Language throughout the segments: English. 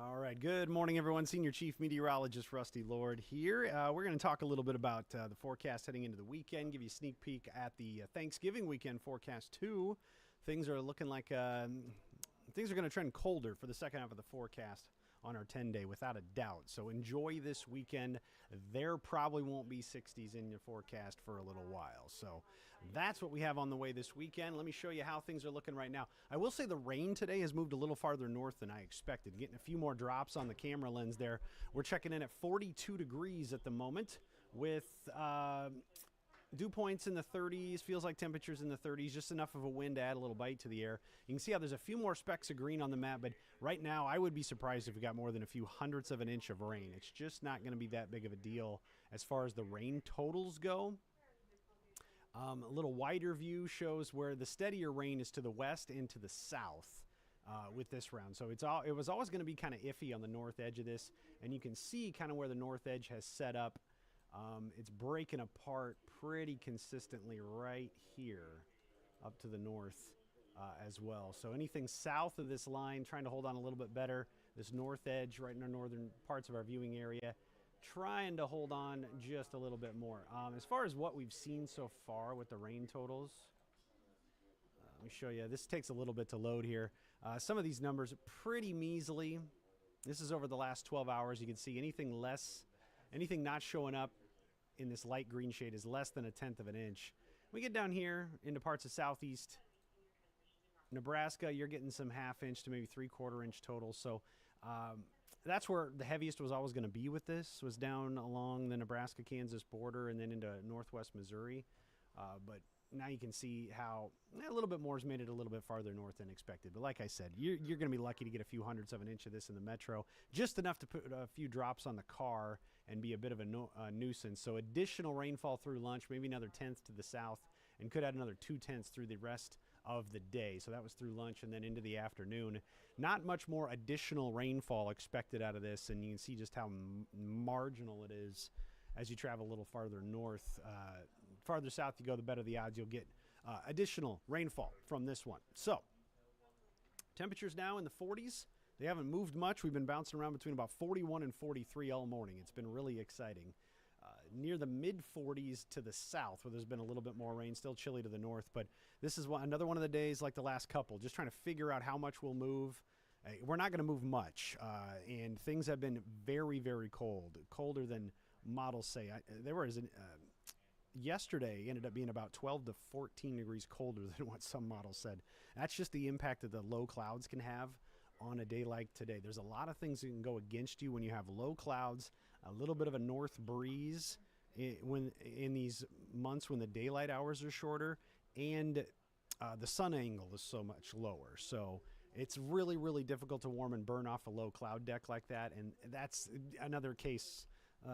All right. Good morning, everyone. Senior Chief Meteorologist Rusty Lord here. We're going to talk a little bit about the forecast heading into the weekend, give you a sneak peek at the Thanksgiving weekend forecast, too. Things are looking like things are going to trend colder for the second half of the forecast on our 10-day, without a doubt. So enjoy this weekend. There probably won't be 60s in your forecast for a little while. So that's what we have on the way this weekend. Let me show you how things are looking right now. I will say the rain today has moved a little farther north than I expected. Getting a few more drops on the camera lens there. We're checking in at 42 degrees at the moment with dew points in the 30s, feels like temperatures in the 30s, just enough of a wind to add a little bite to the air. You can see how there's a few more specks of green on the map, but right now I would be surprised if we got more than a few hundredths of an inch of rain. It's just not going to be that big of a deal as far as the rain totals go. A little wider view shows where the steadier rain is to the west and to the south. With this round. So it was always going to be kind of iffy on the north edge of this, and you can see kind of where the north edge has set up. It's breaking apart pretty consistently right here up to the north as well. So anything south of this line, trying to hold on a little bit better. This north edge right in our northern parts of our viewing area, trying to hold on just a little bit more. As far as what we've seen so far with the rain totals, let me show you. This takes a little bit to load here. Some of these numbers are pretty measly. This is over the last 12 hours. You can see anything not showing up in this light green shade is less than 1/10 of an inch. We get down here into parts of southeast Nebraska, you're getting some 1/2 inch to maybe 3/4 inch total. So that's where the heaviest was always going to be with this, was down along the Nebraska-Kansas border and then into northwest Missouri. But now you can see how a little bit more has made it a little bit farther north than expected. But like I said, you're going to be lucky to get a few hundredths of an inch of this in the metro, just enough to put a few drops on the car and be a bit of a nuisance. So additional rainfall through lunch, maybe another 1/10 to the south, and could add another 2/10 through the rest of the day. So that was through lunch and then into the afternoon. Not much more additional rainfall expected out of this, and you can see just how marginal it is. As you travel a little farther north, farther south you go, the better the odds you'll get additional rainfall from this one. So, temperatures now in the 40s. They haven't moved much. We've been bouncing around between about 41 and 43 all morning. It's been really exciting. Near the mid-40s to the south, where there's been a little bit more rain, still chilly to the north. But this is another one of the days like the last couple, just trying to figure out how much we'll move. We're not going to move much, and things have been very, very cold, colder than models say. Yesterday ended up being about 12 to 14 degrees colder than what some models said. That's just the impact that the low clouds can have on a day like today. There's a lot of things that can go against you when you have low clouds, a little bit of a north breeze in these months when the daylight hours are shorter, and the sun angle is so much lower. So it's really, really difficult to warm and burn off a low cloud deck like that, and that's another case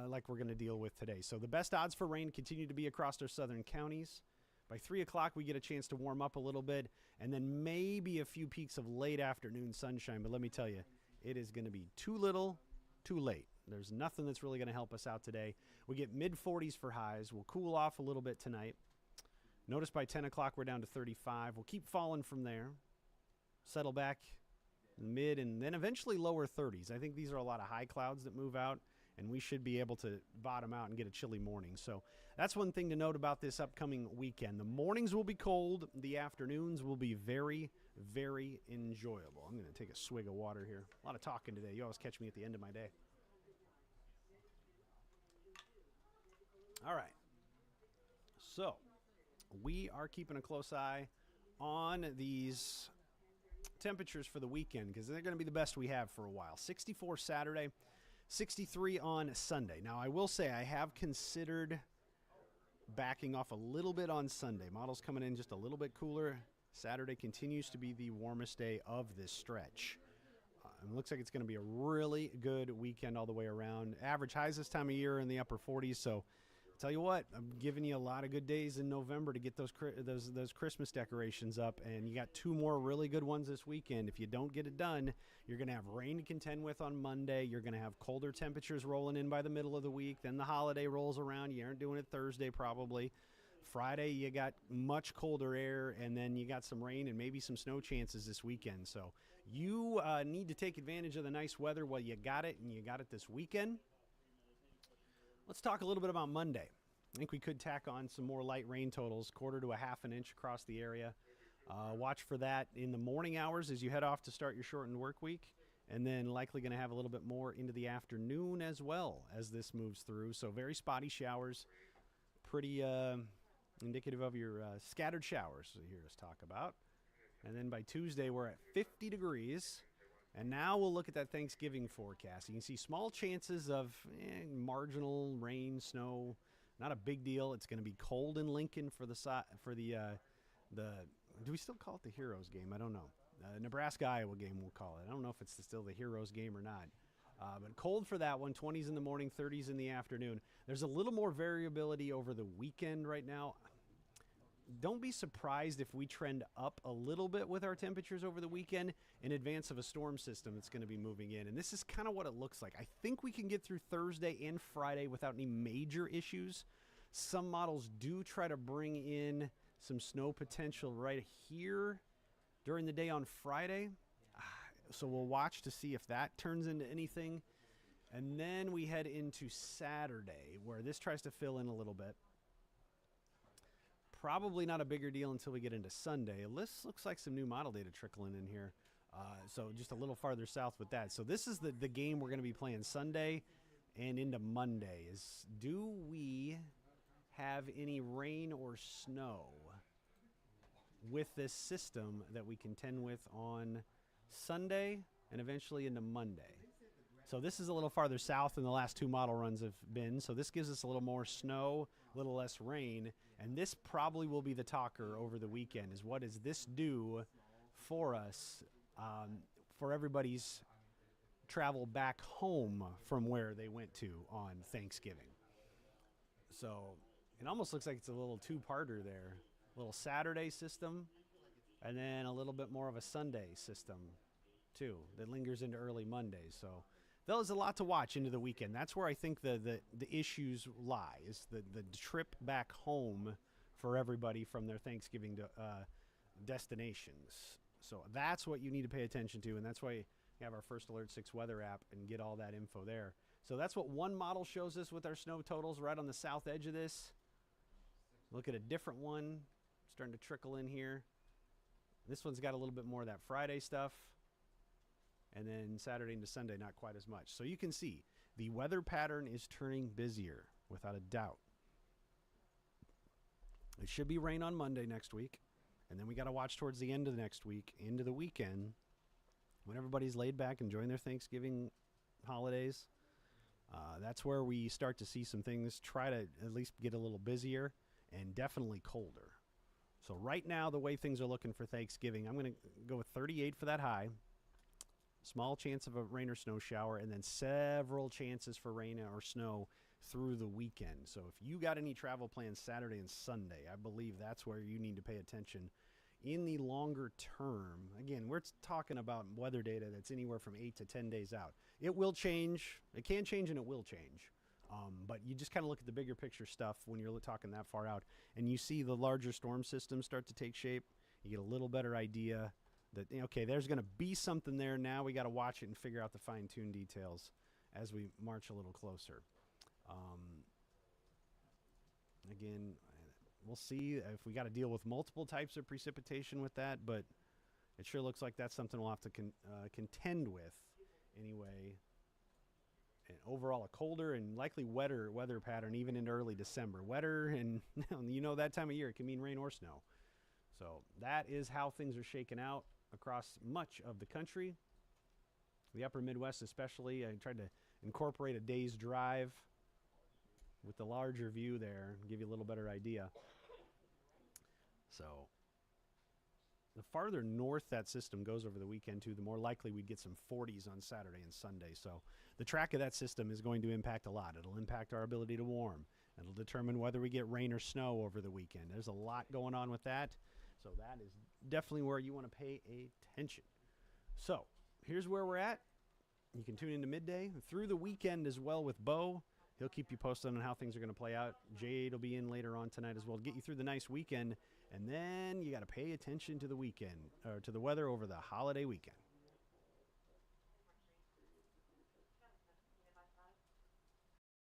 like we're going to deal with today. So the best odds for rain continue to be across our southern counties. By 3 o'clock, we get a chance to warm up a little bit, and then maybe a few peaks of late afternoon sunshine. But let me tell you, it is going to be too little, too late. There's nothing that's really going to help us out today. We get mid-40s for highs. We'll cool off a little bit tonight. Notice by 10 o'clock, we're down to 35. We'll keep falling from there. Settle back mid and then eventually lower 30s. I think these are a lot of high clouds that move out, and we should be able to bottom out and get a chilly morning. So that's one thing to note about this upcoming weekend. The mornings will be cold. The afternoons will be very, very enjoyable. I'm going to take a swig of water here. A lot of talking today. You always catch me at the end of my day. All right. So we are keeping a close eye on these temperatures for the weekend because they're going to be the best we have for a while. 64 Saturday, 63 on Sunday. Now, I will say I have considered backing off a little bit on Sunday. Models coming in just a little bit cooler. Saturday continues to be the warmest day of this stretch. It looks like it's going to be a really good weekend all the way around. Average highs this time of year in the upper 40s, so tell you what, I'm giving you a lot of good days in November to get those Christmas decorations up, and you got 2 more really good ones this weekend. If you don't get it done, you're going to have rain to contend with on Monday. You're going to have colder temperatures rolling in by the middle of the week. Then the holiday rolls around. You aren't doing it Thursday probably. Friday, you got much colder air, and then you got some rain and maybe some snow chances this weekend. So You need to take advantage of the nice weather while you got it, and you got it this weekend. Let's talk a little bit about Monday. I think we could tack on some more light rain totals, quarter to a half an inch across the area. Watch for that in the morning hours as you head off to start your shortened work week, and then likely going to have a little bit more into the afternoon as well as this moves through. So very spotty showers, pretty indicative of your scattered showers you hear us talk about. And then by Tuesday, we're at 50 degrees. And now we'll look at that Thanksgiving forecast. You can see small chances of marginal rain, snow. Not a big deal. It's going to be cold in Lincoln for the do we still call it the Heroes game? I don't know. Nebraska-Iowa game, we'll call it. I don't know if it's still the Heroes game or not. But cold for that one, 20s in the morning, 30s in the afternoon. There's a little more variability over the weekend right now. Don't be surprised if we trend up a little bit with our temperatures over the weekend in advance of a storm system that's going to be moving in. And this is kind of what it looks like. I think we can get through Thursday and Friday without any major issues. Some models do try to bring in some snow potential right here during the day on Friday. So we'll watch to see if that turns into anything. And then we head into Saturday, where this tries to fill in a little bit. Probably not a bigger deal until we get into Sunday. This looks like some new model data trickling in here. So just a little farther south with that. So this is the game we're going to be playing Sunday and into Monday. Is do we have any rain or snow with this system that we contend with on Sunday and eventually into Monday? So this is a little farther south than the last two model runs have been. So this gives us a little more snow, a little less rain. And this probably will be the talker over the weekend, is what does this do for us, for everybody's travel back home from where they went to on Thanksgiving. So it almost looks like it's a little two-parter there. A little Saturday system, and then a little bit more of a Sunday system, too, that lingers into early Monday. So there's a lot to watch into the weekend. That's where I think the issues lie, is the trip back home for everybody from their Thanksgiving destinations. So that's what you need to pay attention to, and that's why you have our First Alert 6 weather app and get all that info there. So that's what one model shows us with our snow totals right on the south edge of this. Look at a different one starting to trickle in here. This one's got a little bit more of that Friday stuff. And then Saturday into Sunday, not quite as much. So you can see the weather pattern is turning busier, without a doubt. It should be rain on Monday next week. And then we got to watch towards the end of the next week, into the weekend, when everybody's laid back, enjoying their Thanksgiving holidays. That's where we start to see some things try to at least get a little busier and definitely colder. So right now, the way things are looking for Thanksgiving, I'm going to go with 38 for that high. Small chance of a rain or snow shower, and then several chances for rain or snow through the weekend. So if you got any travel plans Saturday and Sunday, I believe that's where you need to pay attention. In the longer term, again, we're talking about weather data that's anywhere from 8 to 10 days out. It will change. It can change and it will change. But you just kind of look at the bigger picture stuff when you're talking that far out, and you see the larger storm systems start to take shape. You get a little better idea that, okay, there's going to be something there. Now we got to watch it and figure out the fine-tuned details as we march a little closer. Again, we'll see if we got to deal with multiple types of precipitation with that, but it sure looks like that's something we'll have to contend with anyway. And overall, a colder and likely wetter weather pattern even into early December. Wetter, and that time of year, it can mean rain or snow. So that is how things are shaking out across much of the country. The upper Midwest especially. I tried to incorporate a day's drive with the larger view there, give you a little better idea. So the farther north that system goes over the weekend too, the more likely we'd get some 40s on Saturday and Sunday. So the track of that system is going to impact a lot. It'll impact our ability to warm. It'll determine whether we get rain or snow over the weekend. There's a lot going on with that. So that is definitely where you want to pay attention. So here's where we're at. You can tune into midday through the weekend as well with Bo. He'll keep you posted on how things are going to play out. Jade will be in later on tonight as well to get you through the nice weekend. And then you got to pay attention to the weekend, or to the weather over the holiday weekend.